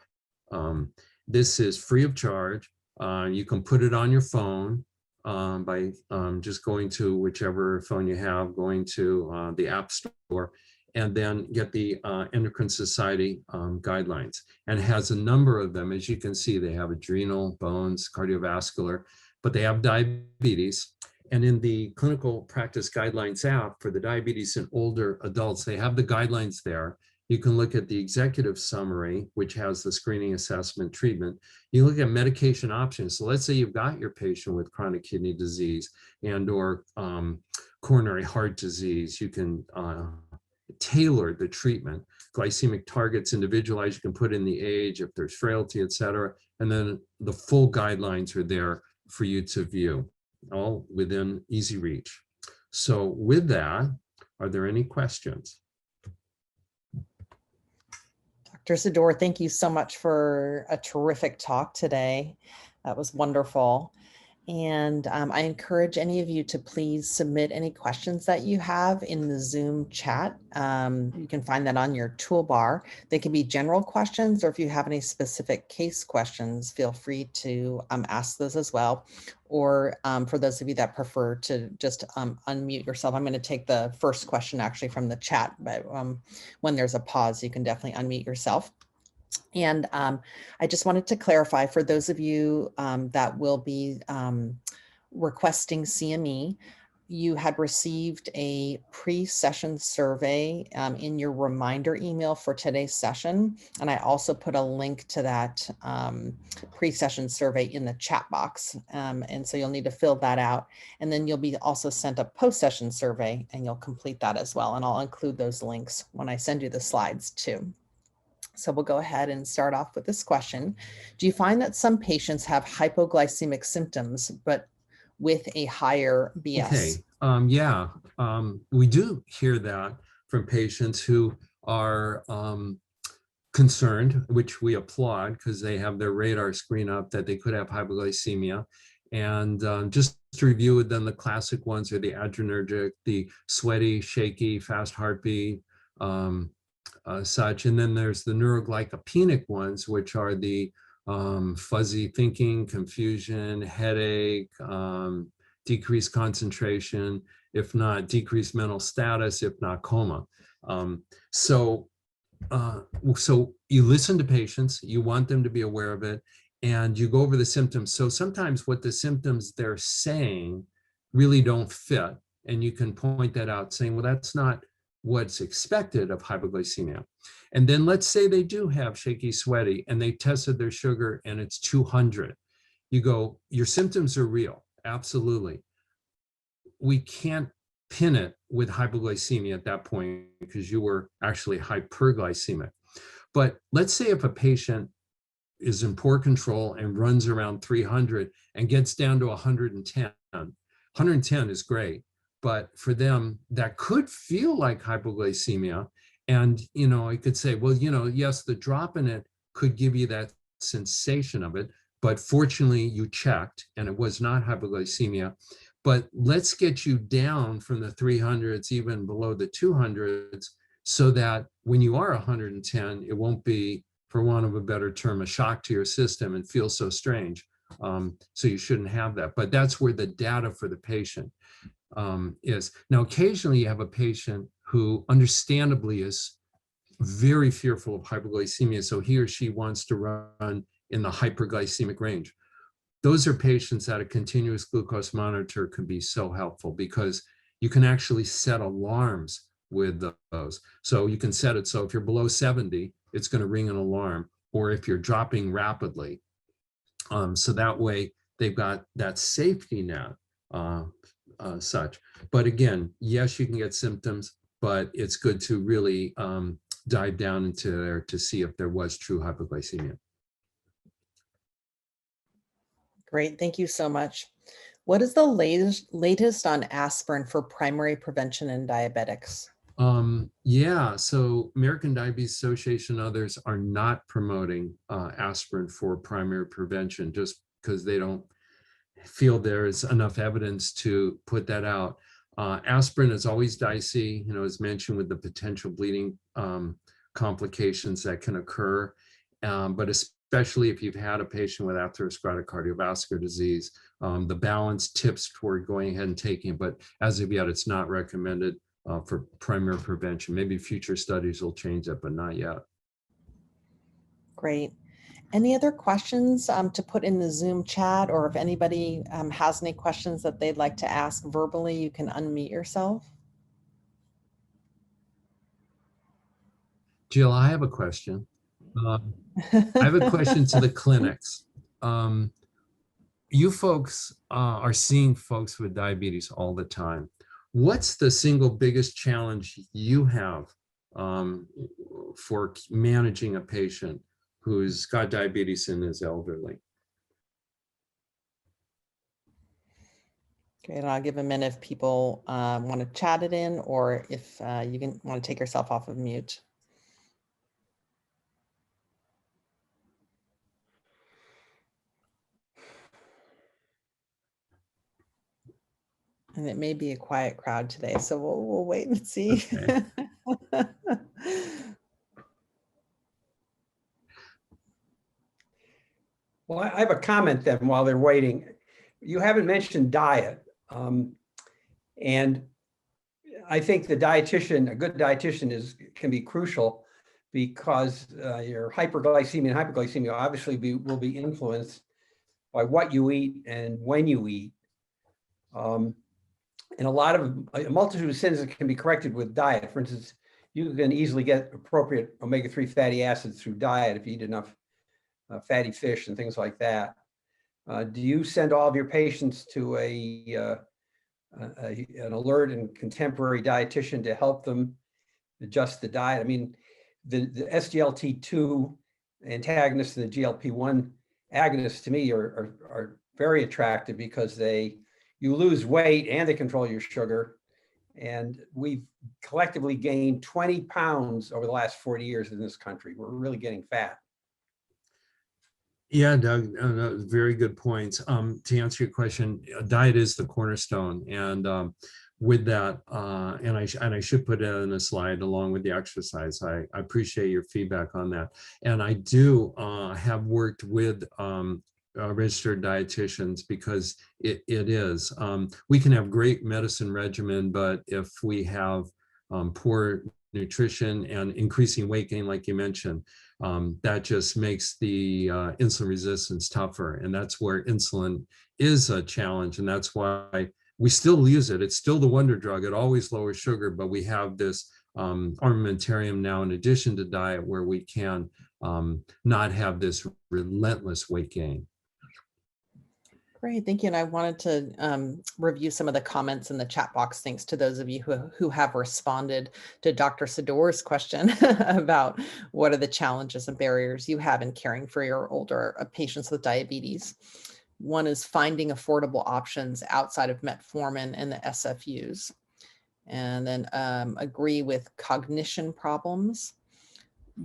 This is free of charge. You can put it on your phone by just going to whichever phone you have, going to the App Store, and then get the Endocrine Society guidelines. And it has a number of them. As you can see, they have adrenal, bones, cardiovascular, but they have diabetes. And in the Clinical Practice Guidelines app for the diabetes in older adults, they have the guidelines there. You can look at the executive summary, which has the screening, assessment, treatment. You look at medication options. So let's say you've got your patient with chronic kidney disease and or coronary heart disease. You can tailor the treatment. Glycemic targets individualized. You can put in the age, if there's frailty, et cetera. And then the full guidelines are there for you to view, all within easy reach. So with that, are there any questions?
Dr. Sadur, thank you so much for a terrific talk today. That was wonderful. And I encourage any of you to please submit any questions that you have in the Zoom chat. You can find that on your toolbar. They can be general questions, or if you have any specific case questions, feel free to ask those as well. Or for those of you that prefer to just unmute yourself, I'm going to take the first question actually from the chat, but when there's a pause, you can definitely unmute yourself. And I just wanted to clarify for those of you that will be requesting CME, you had received a pre-session survey in your reminder email for today's session. And I also put a link to that pre-session survey in the chat box. And so you'll need to fill that out. And then you'll be also sent a post-session survey, and you'll complete that as well. And I'll include those links when I send you the slides too. So we'll go ahead and start off with this question. Do you find that some patients have hypoglycemic symptoms, but with a higher BS?
Okay, we do hear that from patients who are concerned, which we applaud because they have their radar screen up that they could have hypoglycemia. And just to review with them, the classic ones are the adrenergic, the sweaty, shaky, fast heartbeat, such. And then there's the neuroglycopenic ones, which are the fuzzy thinking, confusion, headache, decreased concentration, if not decreased mental status, if not coma. So you listen to patients, you want them to be aware of it, and you go over the symptoms. So sometimes what the symptoms they're saying really don't fit, and you can point that out saying, well, that's not what's expected of hypoglycemia. And then let's say they do have shaky, sweaty, and they tested their sugar and it's 200. You go, your symptoms are real, absolutely. We can't pin it with hypoglycemia at that point because you were actually hyperglycemic. But let's say if a patient is in poor control and runs around 300 and gets down to 110, 110 is great. But for them, that could feel like hypoglycemia. And, I could say, well, yes, the drop in it could give you that sensation of it. But fortunately, you checked and it was not hypoglycemia. But let's get you down from the 300s, even below the 200s, so that when you are 110, it won't be, for want of a better term, a shock to your system and feel so strange. So you shouldn't have that. But that's where the data for the patient is. Now, occasionally you have a patient who understandably is very fearful of hypoglycemia, so he or she wants to run in the hyperglycemic range. Those are patients that a continuous glucose monitor can be so helpful because You can actually set alarms with those. So you can set it so if you're below 70, it's going to ring an alarm, or if you're dropping rapidly. So that way they've got that safety net such. But again, yes, you can get symptoms, but it's good to really dive down into there to see if there was true hypoglycemia.
Great, thank you so much. What is the latest on aspirin for primary prevention in diabetics?
Yeah, so American Diabetes Association and others are not promoting aspirin for primary prevention just because they don't feel there's enough evidence to put that out. Aspirin is always dicey, as mentioned, with the potential bleeding complications that can occur, but especially if you've had a patient with atherosclerotic cardiovascular disease, the balance tips toward going ahead and taking it, but as of yet, it's not recommended for primary prevention. Maybe future studies will change that, but not yet.
Great. Any other questions to put in the Zoom chat, or if anybody has any questions that they'd like to ask verbally, you can unmute yourself.
Jill, I have a question. I have a question to the clinics. You folks are seeing folks with diabetes all the time. What's the single biggest challenge you have for managing a patient who's got diabetes and is elderly?
Okay, and I'll give a minute if people want to chat it in, or if you can want to take yourself off of mute. And it may be a quiet crowd today, so we'll wait and see.
Okay.
Well, I have a comment then while they're waiting. You haven't mentioned diet. And I think a good dietitian can be crucial, because your hyperglycemia and hypoglycemia obviously will be influenced by what you eat and when you eat. And a multitude of sins that can be corrected with diet. For instance, you can easily get appropriate omega-3 fatty acids through diet if you eat enough fatty fish and things like that. Do you send all of your patients to an alert and contemporary dietitian to help them adjust the diet? I mean, the SGLT2 antagonists and the GLP-1 agonists to me are very attractive, because you lose weight and they control your sugar. And we've collectively gained 20 pounds over the last 40 years in this country. We're really getting fat.
Yeah, Doug, very good points. To answer your question, diet is the cornerstone, and with that, and I should put it in a slide along with the exercise. I appreciate your feedback on that, and I do have worked with registered dietitians, because it is. We can have great medicine regimen, but if we have poor nutrition and increasing weight gain, like you mentioned, that just makes the insulin resistance tougher. And that's where insulin is a challenge. And that's why we still use it. It's still the wonder drug. It always lowers sugar, but we have this armamentarium now, in addition to diet, where we can not have this relentless weight gain.
Great, thank you. And I wanted to review some of the comments in the chat box. Thanks to those of you who have responded to Dr. Sadur's question about what are the challenges and barriers you have in caring for your older patients with diabetes. One is finding affordable options outside of metformin and the SFUs. And then agree with cognition problems.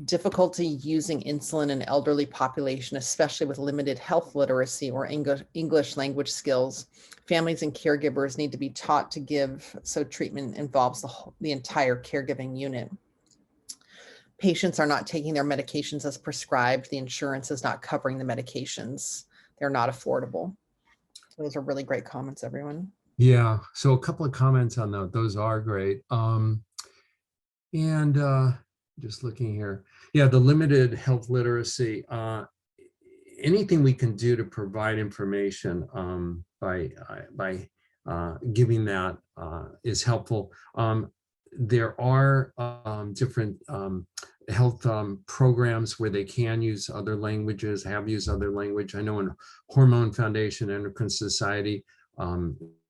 Difficulty using insulin in elderly population, especially with limited health literacy or English language skills. Families and caregivers need to be taught to give, so treatment involves the entire caregiving unit. Patients are not taking their medications as prescribed. The insurance is not covering the medications. They're not affordable. So those are really great comments, everyone.
Yeah, so a couple of comments on that. Those are great. Just looking here. Yeah, the limited health literacy. Anything we can do to provide information by giving that is helpful. There are different health programs where they can use other languages, have used other language. I know in Hormone Foundation, Endocrine Society,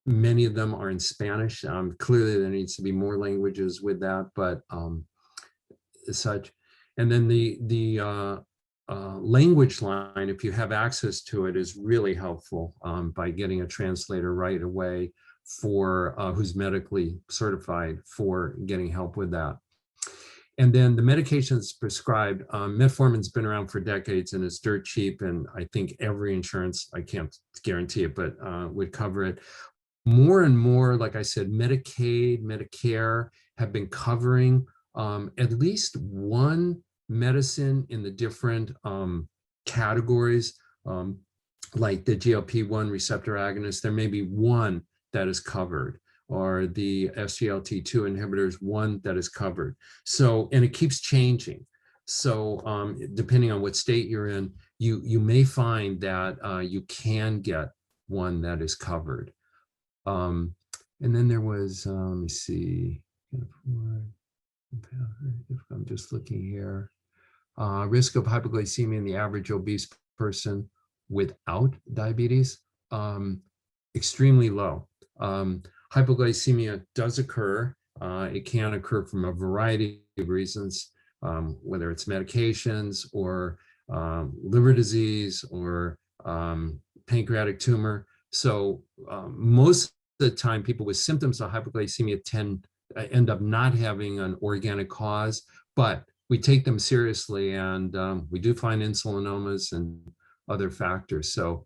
many of them are in Spanish. Clearly there needs to be more languages with that, but as such. And then the language line, if you have access to it, is really helpful by getting a translator right away for who's medically certified for getting help with that. And then the medications prescribed, metformin's been around for decades and it's dirt cheap, and I think every insurance, I can't guarantee it, but would cover it. More and more, like I said, Medicaid, Medicare have been covering at least one medicine in the different categories, like the GLP-1 receptor agonist. There may be one that is covered, or the SGLT2 inhibitors, one that is covered. So, and it keeps changing. So depending on what state you're in, you may find that you can get one that is covered. And then there was, let me see, I'm just looking here. Risk of hypoglycemia in the average obese person without diabetes, extremely low. Hypoglycemia does occur. It can occur from a variety of reasons, whether it's medications or liver disease or pancreatic tumor. So most of the time, people with symptoms of hypoglycemia end up not having an organic cause, but we take them seriously, and we do find insulinomas and other factors. So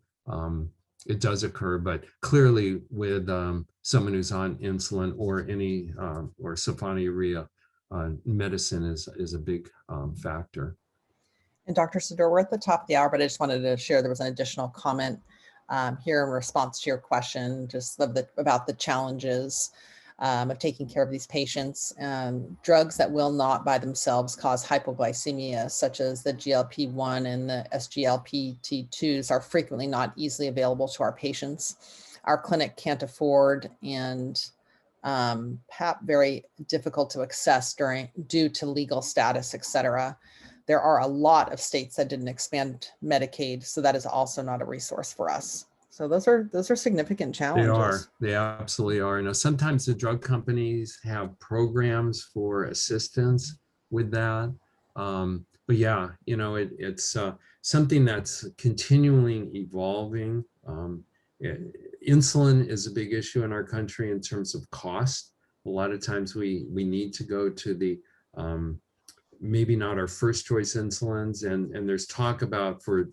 it does occur, but clearly with someone who's on insulin or any or sulfonylurea medicine is a big factor.
And Dr. Sadur, we're at the top of the hour, but I just wanted to share there was an additional comment here in response to your question, just about the challenges of taking care of these patients. Drugs that will not by themselves cause hypoglycemia, such as the GLP-1 and the SGLT2s, are frequently not easily available to our patients. Our clinic can't afford, and very difficult to access due to legal status, et cetera. There are a lot of states that didn't expand Medicaid, so that is also not a resource for us. So those are significant challenges.
They absolutely are. Now, sometimes the drug companies have programs for assistance with that. But yeah, you know, it's something that's continually evolving. Insulin is a big issue in our country in terms of cost. A lot of times we need to go to the maybe not our first choice insulins, and there's talk about for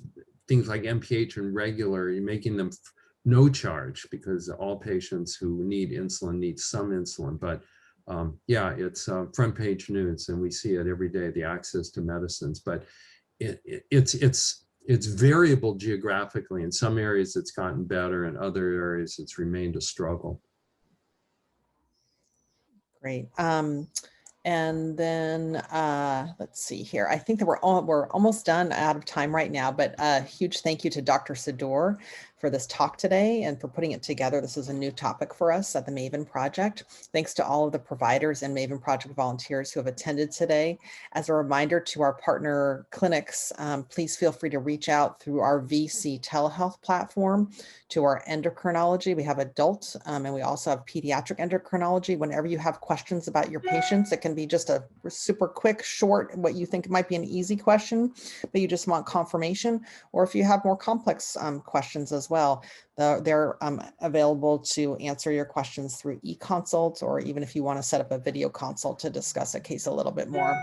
things like MPH and regular, you're making them no charge, because all patients who need insulin need some insulin. But yeah, it's front page news, and we see it every day, the access to medicines. But it's variable geographically. In some areas it's gotten better, in other areas it's remained a struggle.
Great. And then let's see here. I think that we're almost done, out of time right now, but a huge thank you to Dr. Sadur for this talk today and for putting it together. This is a new topic for us at the MAVEN Project. Thanks to all of the providers and MAVEN Project volunteers who have attended today. As a reminder to our partner clinics, please feel free to reach out through our VC telehealth platform to our endocrinology. We have adult and we also have pediatric endocrinology. Whenever you have questions about your patients, it can be just a super quick, short, what you think might be an easy question, but you just want confirmation. Or if you have more complex questions as well, they're available to answer your questions through e-consult, or even if you want to set up a video consult to discuss a case a little bit more.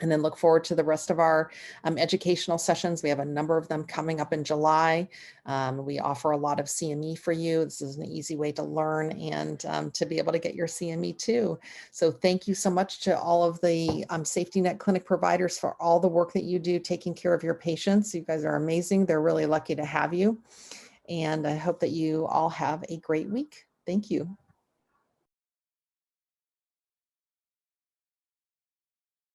And then look forward to the rest of our educational sessions. We have a number of them coming up in July. We offer a lot of CME for you. This is an easy way to learn and to be able to get your CME too. So thank you so much to all of the safety net clinic providers for all the work that you do taking care of your patients. You guys are amazing. They're really lucky to have you. And I hope that you all have a great week. Thank you.